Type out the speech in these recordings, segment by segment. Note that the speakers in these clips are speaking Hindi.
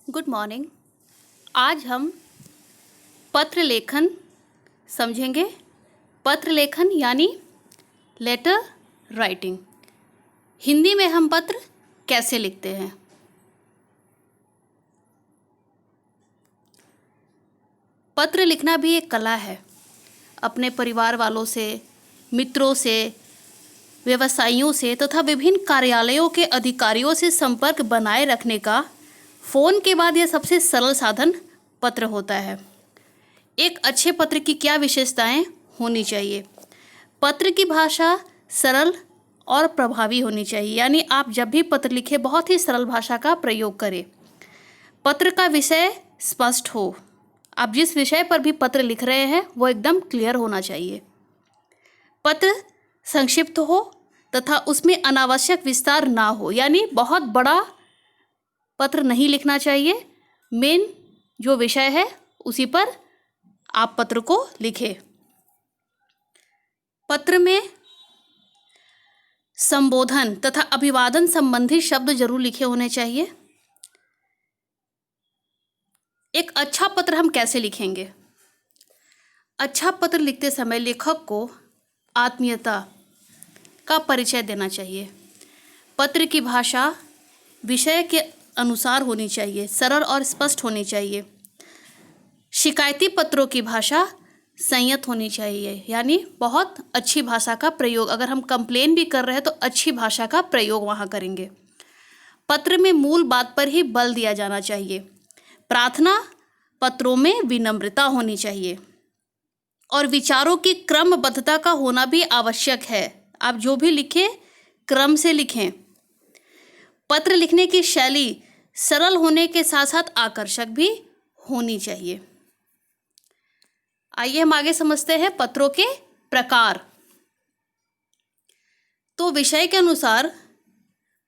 Good morning. आज हम पत्र लेखन समझेंगे। पत्र लेखन यानी लेटर राइटिंग। हिंदी में हम पत्र कैसे लिखते हैं। पत्र लिखना भी एक कला है। अपने परिवार वालों से, मित्रों से, व्यवसायियों से तथा विभिन्न कार्यालयों के अधिकारियों से संपर्क बनाए रखने का फ़ोन के बाद यह सबसे सरल साधन पत्र होता है। एक अच्छे पत्र की क्या विशेषताएं होनी चाहिए? पत्र की भाषा सरल और प्रभावी होनी चाहिए, यानी आप जब भी पत्र लिखें बहुत ही सरल भाषा का प्रयोग करें। पत्र का विषय स्पष्ट हो। आप जिस विषय पर भी पत्र लिख रहे हैं वो एकदम क्लियर होना चाहिए। पत्र संक्षिप्त हो तथा उसमें अनावश्यक विस्तार ना हो, यानी बहुत बड़ा पत्र नहीं लिखना चाहिए। मेन जो विषय है उसी पर आप पत्र को लिखें। पत्र में संबोधन तथा अभिवादन संबंधी शब्द जरूर लिखे होने चाहिए। एक अच्छा पत्र हम कैसे लिखेंगे? अच्छा पत्र लिखते समय लेखक को आत्मीयता का परिचय देना चाहिए। पत्र की भाषा विषय के अनुसार होनी चाहिए, सरल और स्पष्ट होनी चाहिए। शिकायती पत्रों की भाषा संयत होनी चाहिए, यानी बहुत अच्छी भाषा का प्रयोग। अगर हम कंप्लेन भी कर रहे हैं तो अच्छी भाषा का प्रयोग वहाँ करेंगे। पत्र में मूल बात पर ही बल दिया जाना चाहिए। प्रार्थना पत्रों में विनम्रता होनी चाहिए और विचारों की क्रमबद्धता का होना भी आवश्यक है। आप जो भी लिखें क्रम से लिखें। पत्र लिखने की शैली सरल होने के साथ साथ आकर्षक भी होनी चाहिए। आइए हम आगे समझते हैं पत्रों के प्रकार। तो विषय के अनुसार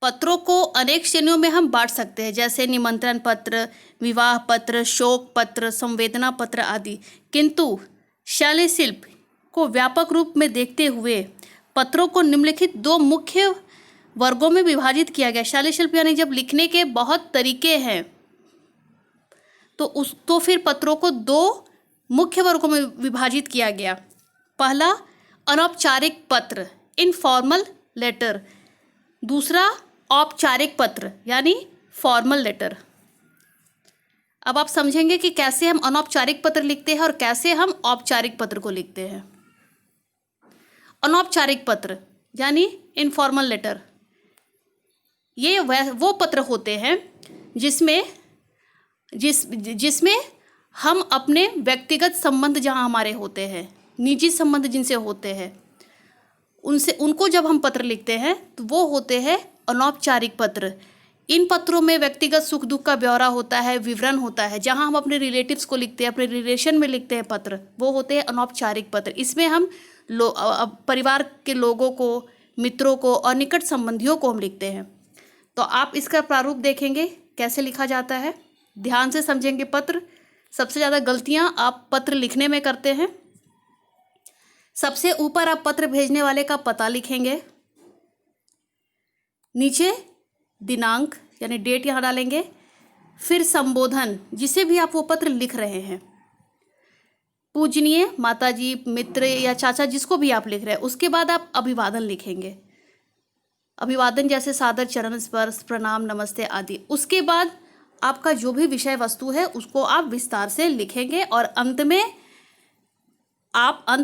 पत्रों को अनेक श्रेणियों में हम बांट सकते हैं, जैसे निमंत्रण पत्र, विवाह पत्र, शोक पत्र, संवेदना पत्र आदि। किंतु शैली शिल्प को व्यापक रूप में देखते हुए पत्रों को निम्नलिखित दो मुख्य वर्गों में विभाजित किया गया। शैली शिल्प यानी जब लिखने के बहुत तरीके हैं तो फिर पत्रों को दो मुख्य वर्गों में विभाजित किया गया। पहला अनौपचारिक पत्र, इनफॉर्मल लेटर। दूसरा औपचारिक पत्र यानी फॉर्मल लेटर। अब आप समझेंगे कि कैसे हम अनौपचारिक पत्र लिखते हैं और कैसे हम औपचारिक पत्र को लिखते हैं। अनौपचारिक पत्र यानी इनफॉर्मल लेटर, ये वो पत्र होते हैं जिसमें हम अपने व्यक्तिगत संबंध जहाँ हमारे होते हैं, निजी संबंध जिनसे होते हैं, उनको जब हम पत्र लिखते हैं तो वो होते हैं अनौपचारिक पत्र। इन पत्रों में व्यक्तिगत सुख दुख का ब्यौरा होता है, विवरण होता है। जहाँ हम अपने रिलेटिव्स को लिखते हैं, अपने रिलेशन में लिखते हैं पत्र, वो होते हैं अनौपचारिक पत्र। इसमें हम परिवार के लोगों को, मित्रों को और निकट संबंधियों को हम लिखते हैं। तो आप इसका प्रारूप देखेंगे कैसे लिखा जाता है, ध्यान से समझेंगे। पत्र सबसे ज़्यादा गलतियाँ आप पत्र लिखने में करते हैं। सबसे ऊपर आप पत्र भेजने वाले का पता लिखेंगे, नीचे दिनांक यानी डेट यहाँ डालेंगे, फिर संबोधन जिसे भी आप वो पत्र लिख रहे हैं, पूजनीय माताजी, मित्र या चाचा, जिसको भी आप लिख रहे हैं। उसके बाद आप अभिवादन लिखेंगे, अभिवादन जैसे सादर चरण स्पर्श, प्रणाम, नमस्ते आदि। उसके बाद आपका जो भी विषय वस्तु है उसको आप विस्तार से लिखेंगे और अंत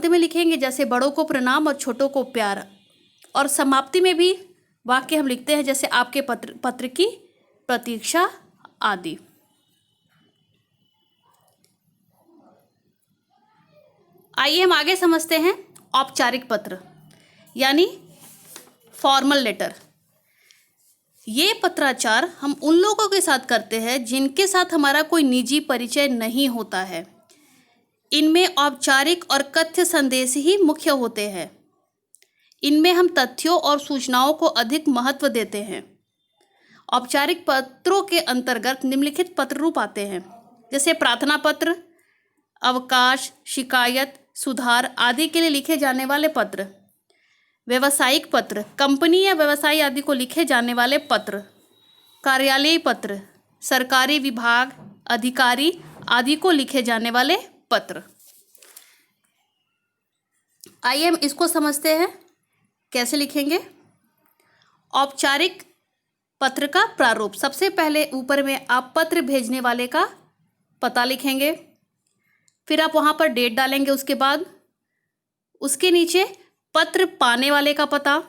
में लिखेंगे जैसे बड़ों को प्रणाम और छोटों को प्यार। और समाप्ति में भी वाक्य हम लिखते हैं जैसे आपके पत्र की प्रतीक्षा आदि। आइए हम आगे समझते हैं औपचारिक पत्र यानी फॉर्मल लेटर। ये पत्राचार हम उन लोगों के साथ करते हैं जिनके साथ हमारा कोई निजी परिचय नहीं होता है। इनमें औपचारिक और कथ्य संदेश ही मुख्य होते हैं। इनमें हम तथ्यों और सूचनाओं को अधिक महत्व देते हैं। औपचारिक पत्रों के अंतर्गत निम्नलिखित पत्र रूप आते हैं, जैसे प्रार्थना पत्र, अवकाश, शिकायत, सुधार आदि के लिए लिखे जाने वाले पत्र। व्यावसायिक पत्र, कंपनी या व्यवसाय आदि को लिखे जाने वाले पत्र। कार्यालयीय पत्र, सरकारी विभाग, अधिकारी आदि को लिखे जाने वाले पत्र। आइए हम इसको समझते हैं, कैसे लिखेंगे। औपचारिक पत्र का प्रारूप। सबसे पहले ऊपर में आप पत्र भेजने वाले का पता लिखेंगे, फिर आप वहाँ पर डेट डालेंगे। उसके बाद उसके नीचे पत्र पाने वाले का पता,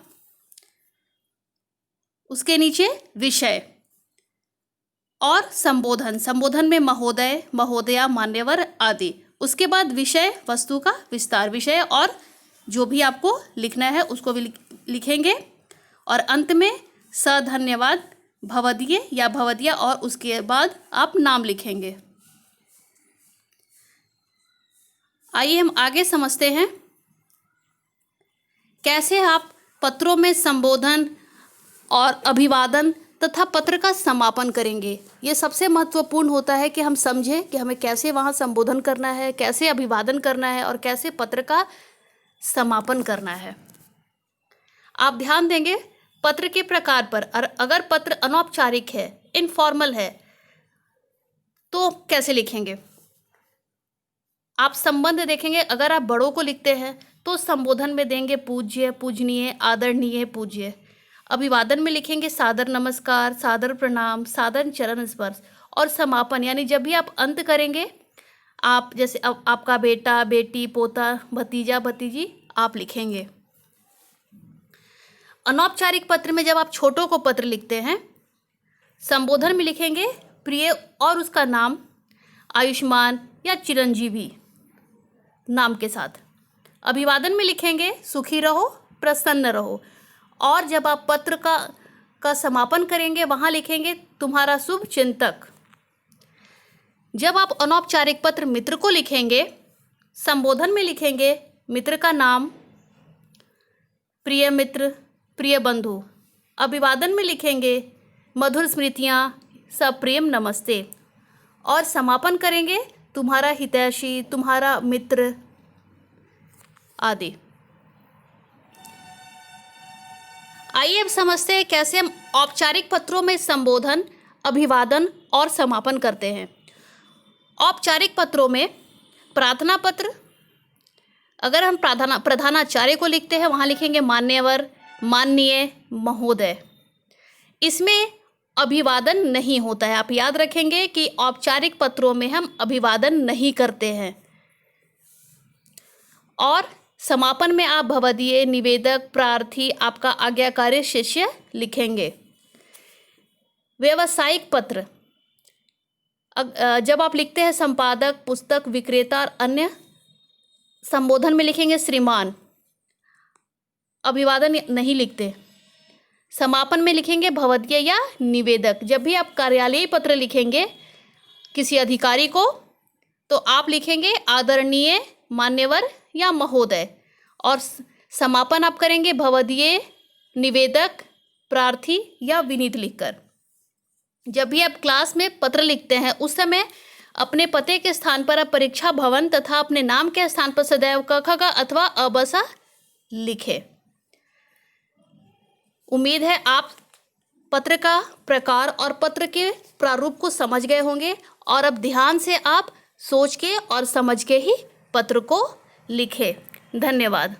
उसके नीचे विषय और संबोधन। संबोधन में महोदय, महोदया, मान्यवर आदि। उसके बाद विषय वस्तु का विस्तार, विषय और जो भी आपको लिखना है उसको भी लिखेंगे। और अंत में धन्यवाद, भवदीय या भवदिया, और उसके बाद आप नाम लिखेंगे। आइए हम आगे समझते हैं कैसे आप पत्रों में संबोधन और अभिवादन तथा पत्र का समापन करेंगे। ये सबसे महत्वपूर्ण होता है कि हम समझें कि हमें कैसे वहाँ संबोधन करना है, कैसे अभिवादन करना है और कैसे पत्र का समापन करना है। आप ध्यान देंगे पत्र के प्रकार पर। और अगर पत्र अनौपचारिक है, इनफॉर्मल है, तो कैसे लिखेंगे। आप संबंध देखेंगे। अगर आप बड़ों को लिखते हैं तो संबोधन में देंगे पूज्य, पूजनीय, आदरणीय, पूज्य। अभिवादन में लिखेंगे सादर नमस्कार, सादर प्रणाम, सादर चरण स्पर्श। और समापन यानी जब भी आप अंत करेंगे, आप जैसे आपका बेटा, बेटी, पोता, भतीजा, भतीजी आप लिखेंगे। अनौपचारिक पत्र में जब आप छोटों को पत्र लिखते हैं, संबोधन में लिखेंगे प्रिय और उसका नाम, आयुष्मान या चिरंजीवी नाम के साथ। अभिवादन में लिखेंगे सुखी रहो, प्रसन्न रहो। और जब आप पत्र का समापन करेंगे, वहाँ लिखेंगे तुम्हारा शुभ चिंतक। जब आप अनौपचारिक पत्र मित्र को लिखेंगे, संबोधन में लिखेंगे मित्र का नाम, प्रिय मित्र, प्रिय बंधु। अभिवादन में लिखेंगे मधुर स्मृतियाँ, सप्रेम नमस्ते। और समापन करेंगे तुम्हारा हितैषी, तुम्हारा मित्र आदि। आइए अब समझते हैं कैसे हम औपचारिक पत्रों में संबोधन, अभिवादन और समापन करते हैं। औपचारिक पत्रों में प्रार्थना पत्र, अगर हम प्रधानाचार्य को लिखते हैं, वहाँ लिखेंगे मान्यवर, माननीय, महोदय। इसमें अभिवादन नहीं होता है। आप याद रखेंगे कि औपचारिक पत्रों में हम अभिवादन नहीं करते हैं। और समापन में आप भवदीय, निवेदक, प्रार्थी, आपका आज्ञाकारी शिष्य लिखेंगे। व्यावसायिक पत्र जब आप लिखते हैं संपादक, पुस्तक विक्रेता और अन्य, संबोधन में लिखेंगे श्रीमान, अभिवादन नहीं लिखते। समापन में लिखेंगे भवदीय या निवेदक। जब भी आप कार्यालयीय पत्र लिखेंगे किसी अधिकारी को, तो आप लिखेंगे आदरणीय, मान्यवर या महोदय। और समापन आप करेंगे भवदीय, निवेदक, प्रार्थी या विनीत लिखकर। जब भी आप क्लास में पत्र लिखते हैं, उस समय अपने पते के स्थान पर आप परीक्षा भवन तथा अपने नाम के स्थान पर सदैव क, ख, ग अथवा अ, ब, स लिखें। उम्मीद है आप पत्र का प्रकार और पत्र के प्रारूप को समझ गए होंगे। और अब ध्यान से आप सोच के और समझ के ही पत्र को लिखें। धन्यवाद।